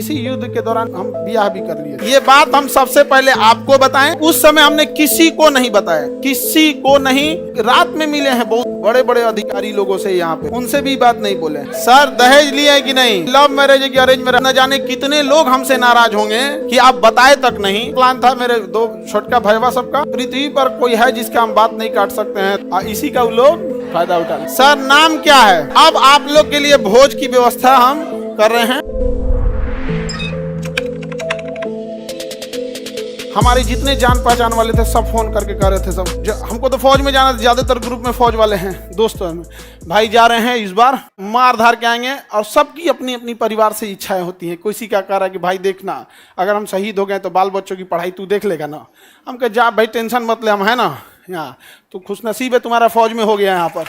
इसी युद्ध के दौरान हम ब्याह भी कर लिए। ये बात हम सबसे पहले आपको बताएं, उस समय हमने किसी को नहीं बताया, किसी को नहीं। रात में मिले हैं बहुत बड़े बड़े अधिकारी लोगों से यहाँ पे, उनसे भी बात नहीं बोले। सर दहेज लिया है कि नहीं, लव मैरिज है कि अरेंज मैरिज, न जाने कितने लोग हमसे नाराज होंगे कि आप बताए तक नहीं। प्लान था मेरे दो छोटका भैया सबका, पृथ्वी पर कोई है जिसका हम बात नहीं काट सकते हैं, इसी का लोग फायदा उठा। सर नाम क्या है? अब आप लोग के लिए भोज की व्यवस्था हम कर रहे हैं। हमारे जितने जान पहचान वाले थे सब फोन करके कह रहे थे सब, हमको तो फौज में जाना, ज्यादातर ग्रुप में फौज वाले हैं दोस्तों में, भाई जा रहे हैं इस बार, मार धार के आएंगे। और सबकी अपनी अपनी परिवार से इच्छाएं होती हैं। किसी का कह रहा है कि भाई देखना अगर हम शहीद हो गए तो बाल बच्चों की पढ़ाई तू देख लेगा ना। हम कहे जा भाई टेंशन मत ले, हम है ना यहाँ, तो खुशनसीब है तुम्हारा फौज में हो गया यहाँ पर,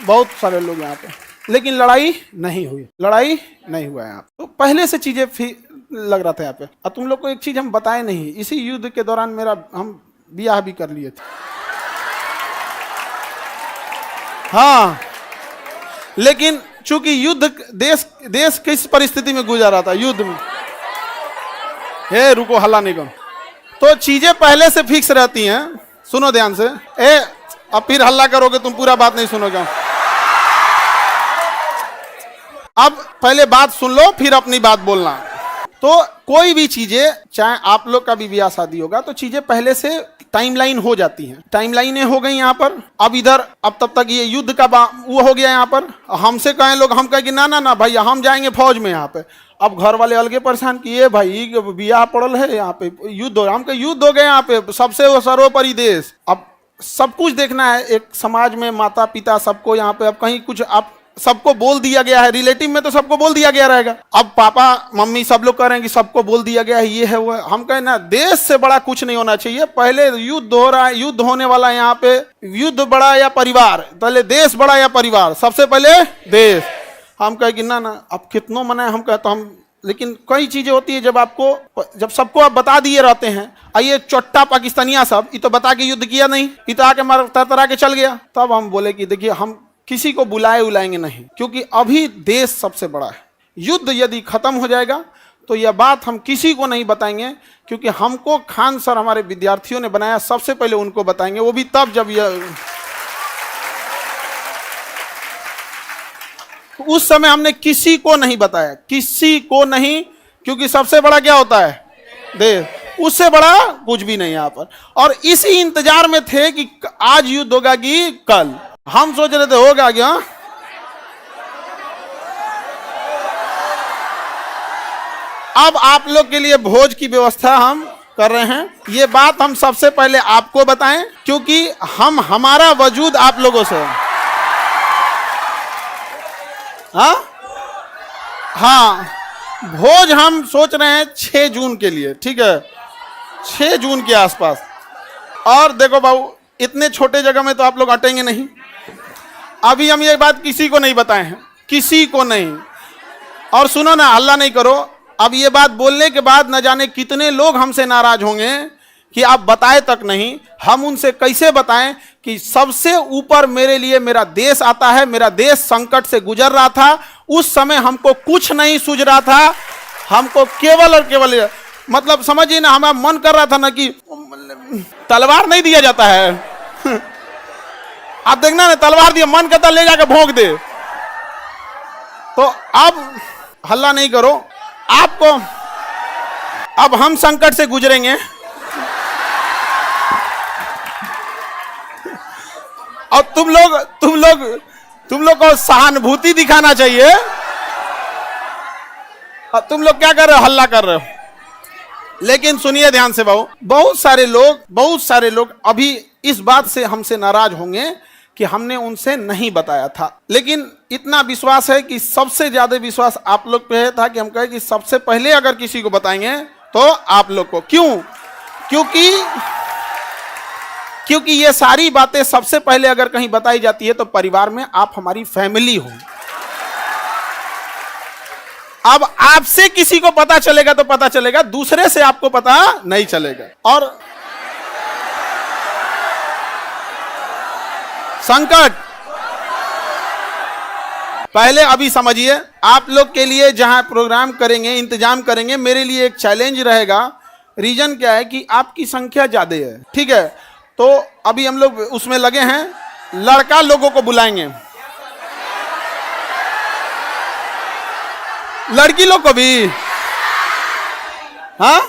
बहुत सारे लोग यहाँ पे। लेकिन लड़ाई नहीं हुई, लड़ाई नहीं हुआ यहाँ। तो पहले से चीजें लग रहा था यहाँ पे। और तुम लोग को एक चीज हम बताए नहीं, इसी युद्ध के दौरान हम ब्याह भी कर लिए थे। हाँ, लेकिन चूंकि युद्ध देश किस परिस्थिति में गुजरा था युद्ध में, हे रुको हल्ला नहीं करो, तो चीजें पहले से फिक्स रहती हैं। सुनो ध्यान से, अब फिर हल्ला करोगे तुम पूरा बात नहीं सुनोगे। अब पहले बात सुन लो फिर अपनी बात बोलना। तो कोई भी चीजें, चाहे आप लोग का भी ब्याह शादी होगा, तो चीजें पहले से टाइमलाइन हो जाती हैं। टाइमलाइनें हो गई यहाँ पर। अब इधर अब तब तक ये युद्ध का वो हो गया यहाँ पर। हमसे कहें लोग, हम कहें कि ना ना ना भाई हम जाएंगे फौज में यहाँ पे। अब घर वाले अलगे परेशान किए, भाई ब्याह पड़ल है यहाँ पे, युद्ध हो, हम कहे युद्ध हो गए यहाँ पे, सबसे सर्वोपरि देश। अब सब कुछ देखना है, एक समाज में माता पिता सबको यहाँ पे, अब कहीं कुछ आप सबको बोल दिया गया है, रिलेटिव में तो सबको बोल दिया गया रहेगा। अब पापा मम्मी सब लोग कह रहे हैं कि सबको बोल दिया गया है, ये है वो है। हम कहें ना, देश से बड़ा कुछ नहीं होना चाहिए। पहले युद्ध हो रहा है, युद्ध होने वाला है यहाँ पे, युद्ध बड़ा या परिवार, पहले देश बड़ा या परिवार, सबसे पहले देश। हम कहे कि ना ना अब कितनों मनाए, हम कहे तो हम, लेकिन कई चीजें होती है जब सबको आप बता दिए रहते हैं। ये चोट्टा पाकिस्तानिया सब, ये तो बता के युद्ध किया नहीं, ये तो आके मार तरतरा के चल गया। तब हम बोले कि देखिए हम किसी को बुलाएंगे नहीं, क्योंकि अभी देश सबसे बड़ा है। युद्ध यदि खत्म हो जाएगा तो यह बात हम किसी को नहीं बताएंगे, क्योंकि हमको खान सर हमारे विद्यार्थियों ने बनाया, सबसे पहले उनको बताएंगे, वो भी तब जब यह, उस समय हमने किसी को नहीं बताया, किसी को नहीं, क्योंकि सबसे बड़ा क्या होता है देश, उससे बड़ा कुछ भी नहीं यहाँ पर। और इसी इंतजार में थे कि आज युद्ध होगा कि कल। हम सोच रहे थे होगा क्या, अब आप लोग के लिए भोज की व्यवस्था हम कर रहे हैं। ये बात हम सबसे पहले आपको बताएं, क्योंकि हमारा वजूद आप लोगों से। हाँ, भोज हम सोच रहे हैं 6 जून के लिए, ठीक है, 6 जून के आसपास। और देखो बाबू, इतने छोटे जगह में तो आप लोग अटेंगे नहीं। अभी हम ये बात किसी को नहीं बताए हैं, किसी को नहीं। और सुनो ना, हल्ला नहीं करो। अब ये बात बोलने के बाद न जाने कितने लोग हमसे नाराज होंगे कि आप बताए तक नहीं। हम उनसे कैसे बताएं कि सबसे ऊपर मेरे लिए मेरा देश आता है, मेरा देश संकट से गुजर रहा था, उस समय हमको कुछ नहीं सूझ रहा था, हमको केवल और केवल, मतलब समझिए ना, हमारा मन कर रहा था ना कि तलवार नहीं दिया जाता है आप देखना ना, तलवार दिया, मन करता ले जाकर भोंक दे। तो अब हल्ला नहीं करो, आपको अब हम संकट से गुजरेंगे और तुम लोग को सहानुभूति दिखाना चाहिए। और तुम लोग क्या कर रहे हो, हल्ला कर रहे हो। लेकिन सुनिए ध्यान से बाबू, बहुत सारे लोग अभी इस बात से हमसे नाराज होंगे कि हमने उनसे नहीं बताया था। लेकिन इतना विश्वास है कि सबसे ज्यादा विश्वास आप लोग पे था कि हम कहे कि सबसे पहले अगर किसी को बताएंगे तो आप लोग को। क्यों? क्योंकि ये सारी बातें सबसे पहले अगर कहीं बताई जाती है तो परिवार में आप हमारी फैमिली हो। अब आपसे किसी को पता चलेगा तो पता चलेगा, दूसरे से आपको पता नहीं चलेगा। और संकट पहले अभी समझिए, आप लोग के लिए जहां प्रोग्राम करेंगे, इंतजाम करेंगे, मेरे लिए एक चैलेंज रहेगा। रीजन क्या है कि आपकी संख्या ज्यादा है, ठीक है। तो अभी हम लोग उसमें लगे हैं, लड़का लोगों को बुलाएंगे, लड़की लोग को भी। हाँ,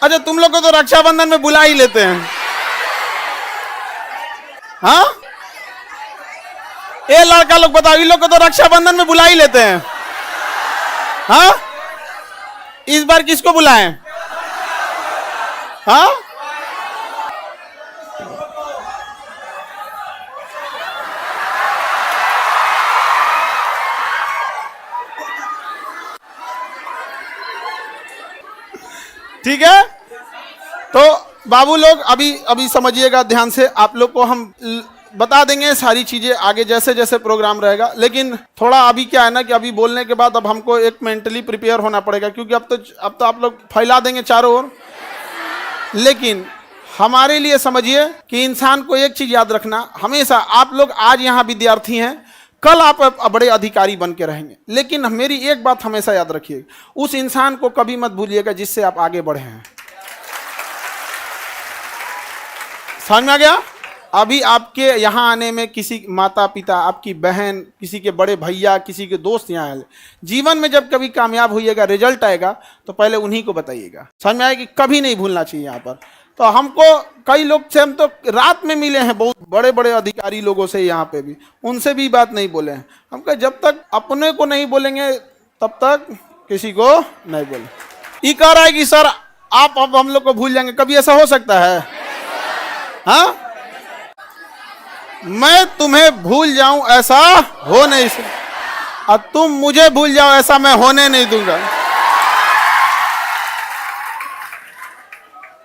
अच्छा, तुम लोग को तो रक्षाबंधन में बुला ही लेते हैं। हाँ, ये लड़का लोग बताओ, इन लोग को तो रक्षाबंधन में बुला ही लेते हैं। हाँ, इस बार किसको बुलाएं? हाँ, ठीक है। तो बाबू लोग अभी समझिएगा ध्यान से, आप लोग को हम बता देंगे सारी चीजें आगे जैसे जैसे प्रोग्राम रहेगा। लेकिन थोड़ा अभी क्या है ना कि अभी बोलने के बाद अब हमको एक मेंटली प्रिपेयर होना पड़ेगा, क्योंकि अब तो आप लोग फैला देंगे चारों ओर। लेकिन हमारे लिए समझिए कि इंसान को एक चीज याद रखना, हमेशा आप लोग आज यहाँ विद्यार्थी हैं, कल आप बड़े अधिकारी बन के रहेंगे। लेकिन मेरी एक बात हमेशा याद रखिए, उस इंसान को कभी मत भूलिएगा जिससे आप आगे बढ़े हैं। समझ में आ गया? अभी आपके यहाँ आने में किसी माता पिता, आपकी बहन, किसी के बड़े भैया, किसी के दोस्त यहाँ आए, जीवन में जब कभी कामयाब होइएगा, रिजल्ट आएगा, तो पहले उन्हीं को बताइएगा। समझ में आएगी? कभी नहीं भूलना चाहिए यहाँ पर। तो हमको कई लोग से हम तो रात में मिले हैं, बहुत बड़े बड़े अधिकारी लोगों से यहाँ पे भी, उनसे भी बात नहीं बोले हैं। हम कहे जब तक अपने को नहीं बोलेंगे तब तक किसी को नहीं बोले। ये कह रहा है कि सर आप अब हम लोग को भूल जाएंगे, कभी ऐसा हो सकता है? हाँ, मैं तुम्हें भूल जाऊं ऐसा हो नहीं सकता, और तुम मुझे भूल जाओ ऐसा मैं होने नहीं दूंगा।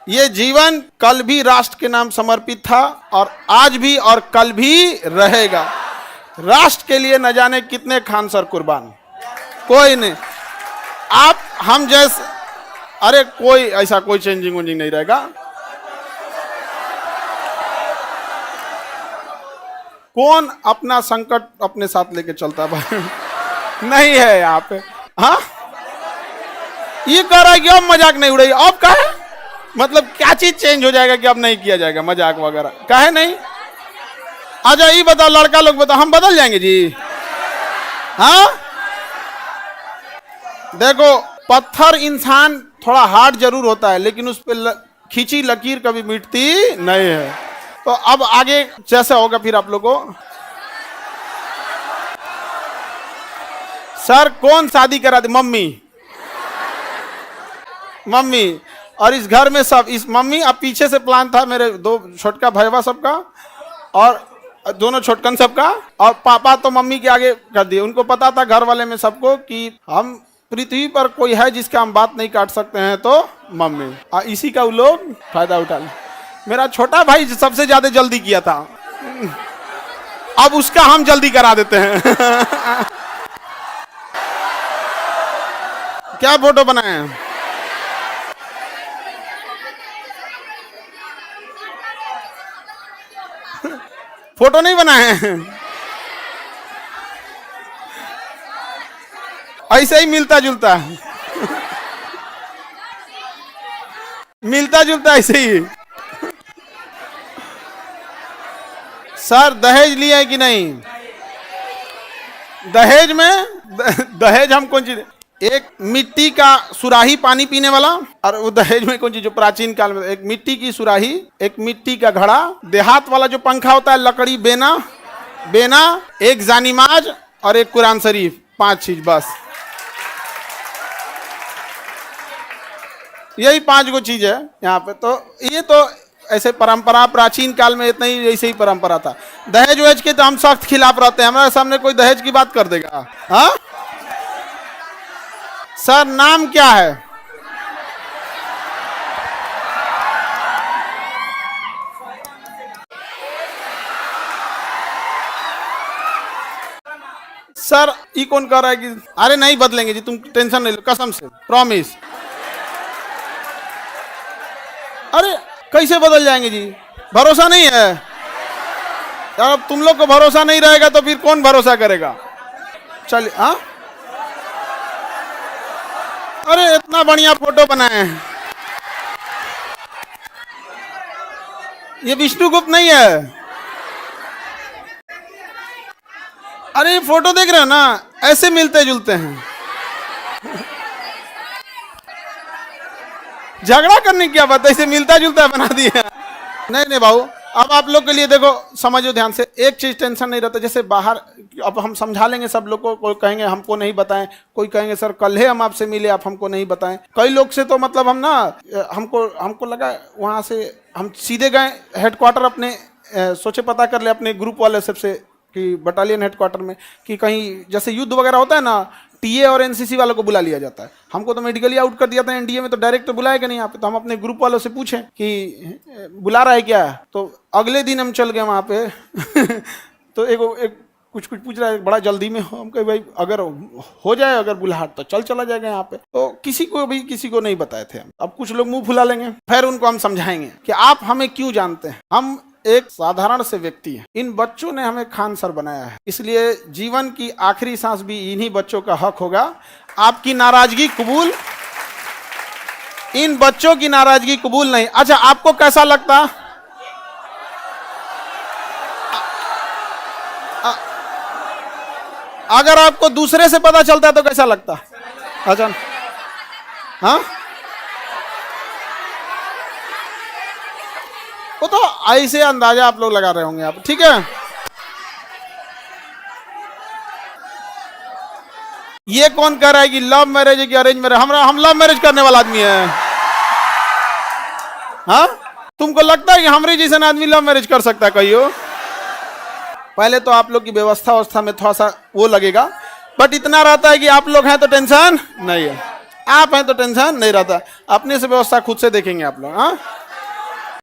ये जीवन कल भी राष्ट्र के नाम समर्पित था, और आज भी और कल भी रहेगा। राष्ट्र के लिए न जाने कितने खान सर कुर्बान, कोई नहीं। आप हम जैसे, अरे कोई ऐसा कोई चेंजिंग वेंजिंग नहीं रहेगा। कौन अपना संकट अपने साथ लेके चलता भाई? नहीं है यहाँ पे। हाँ, ये कह रहा है कि अब मजाक नहीं उड़ेगी। अब का है मतलब क्या चीज चेंज हो जाएगा कि अब नहीं किया जाएगा मजाक वगैरह? काहे नहीं? अच्छा ये बताओ, लड़का लोग बताओ, हम बदल जाएंगे जी? हाँ, देखो, पत्थर इंसान थोड़ा हार्ड जरूर होता है, लेकिन उस पर खींची लकीर कभी मिटती नहीं है। तो अब आगे जैसा होगा फिर आप लोगों को। सर कौन शादी करा दे? मम्मी। मम्मी, और इस घर में सब इस मम्मी। अब पीछे से प्लान था मेरे दो छोटका भैया सबका, और दोनों छोटकन सबका, और पापा तो मम्मी के आगे कर दिए। उनको पता था घर वाले में सबको कि हम पृथ्वी पर कोई है जिसका हम बात नहीं काट सकते हैं, तो मम्मी। और इसी का वो लोग फायदा उठा ले। मेरा छोटा भाई सबसे ज्यादा जल्दी किया था, अब उसका हम जल्दी करा देते हैं। क्या फोटो बनाए हैं? फोटो नहीं बनाए हैं, ऐसे ही मिलता जुलता मिलता जुलता ऐसे ही। सर दहेज लिया है कि नहीं? दहेज में दहेज हम कौन चीज, एक मिट्टी का सुराही पानी पीने वाला, और वो दहेज में कौन चीज जो प्राचीन काल में एक मिट्टी की सुराही, एक मिट्टी का घड़ा, देहात वाला जो पंखा होता है लकड़ी, बेना, एक जानिमाज और एक कुरान शरीफ, 5 चीज बस। यही 5 गो चीज है यहाँ पे। तो ये तो ऐसे परंपरा प्राचीन काल में इतना ही ऐसे ही परंपरा था। दहेज वहेज के तो हम सख्त खिलाफ रहते हैं, हमारे सामने कोई दहेज की बात कर देगा? हाँ सर, नाम क्या है? सर ये कौन कह रहा है कि अरे नहीं बदलेंगे जी, तुम टेंशन नहीं लो, कसम से प्रॉमिस। अरे कैसे बदल जाएंगे जी? भरोसा नहीं है यार। अब तुम लोग को भरोसा नहीं रहेगा तो फिर कौन भरोसा करेगा? चलिए। हाँ, अरे इतना बढ़िया फोटो बनाए हैं। ये विष्णुगुप्त नहीं है। अरे ये फोटो देख रहे हो ना, ऐसे मिलते जुलते हैं। झगड़ा करने की क्या बात है, इसे मिलता जुलता बना दिया। नहीं नहीं बाबू, अब आप लोग के लिए देखो, समझो ध्यान से, एक चीज टेंशन नहीं रहता। जैसे बाहर अब हम समझा लेंगे सब लोग को, कोई कहेंगे हमको नहीं बताएं, कोई कहेंगे सर कल है हम आपसे मिले आप हमको नहीं बताएं। कई लोग से तो मतलब हम ना, हमको लगा वहाँ से हम सीधे गए हेडक्वार्टर अपने, सोचे पता कर ले अपने ग्रुप वाले सबसे कि बटालियन हेडक्वार्टर में कि कहीं जैसे युद्ध वगैरह होता है ना, टीए और एनसीसी वालों को बुला लिया जाता है। हमको तो मेडिकली आउट कर दिया था एनडीए में, तो डायरेक्ट तो बुलाएगा नहीं यहाँ पे। तो हम अपने ग्रुप वालों से पूछें कि बुला रहा है क्या, तो अगले दिन हम चल गए वहाँ पे। तो एक कुछ पूछ रहा है, बड़ा जल्दी में हो। हम कहे भाई अगर हो जाए अगर बुलाहट तो चला जाएगा यहाँ पे। तो किसी को नहीं बताए थे हम। अब कुछ लोग मुंह फुला लेंगे, फिर उनको हम समझाएंगे कि आप हमें क्यों जानते हैं, हम एक साधारण से व्यक्ति है। इन बच्चों ने हमें खान सर बनाया है, इसलिए जीवन की आखिरी सांस भी इन्हीं बच्चों का हक होगा। आपकी नाराजगी कबूल, इन बच्चों की नाराजगी कबूल नहीं। अच्छा, आपको कैसा लगता, अगर आपको दूसरे से पता चलता तो कैसा लगता? अच्छा, हाँ, वो तो ऐसे अंदाजा आप लोग लगा रहे होंगे आप, ठीक है। ये कौन कह रहा है कि लव मैरिज है कि अरेंज मैरिज? हम लव मैरिज करने वाला आदमी है। हाँ, तुमको लगता है कि हमारे जैसा आदमी लव मैरिज कर सकता है? कहियो, पहले तो आप लोग की व्यवस्था में थोड़ा सा वो लगेगा, बट इतना रहता है कि आप लोग हैं तो टेंशन नहीं है, आप हैं तो टेंशन नहीं रहता। अपने से व्यवस्था खुद से देखेंगे आप लोग। हाँ,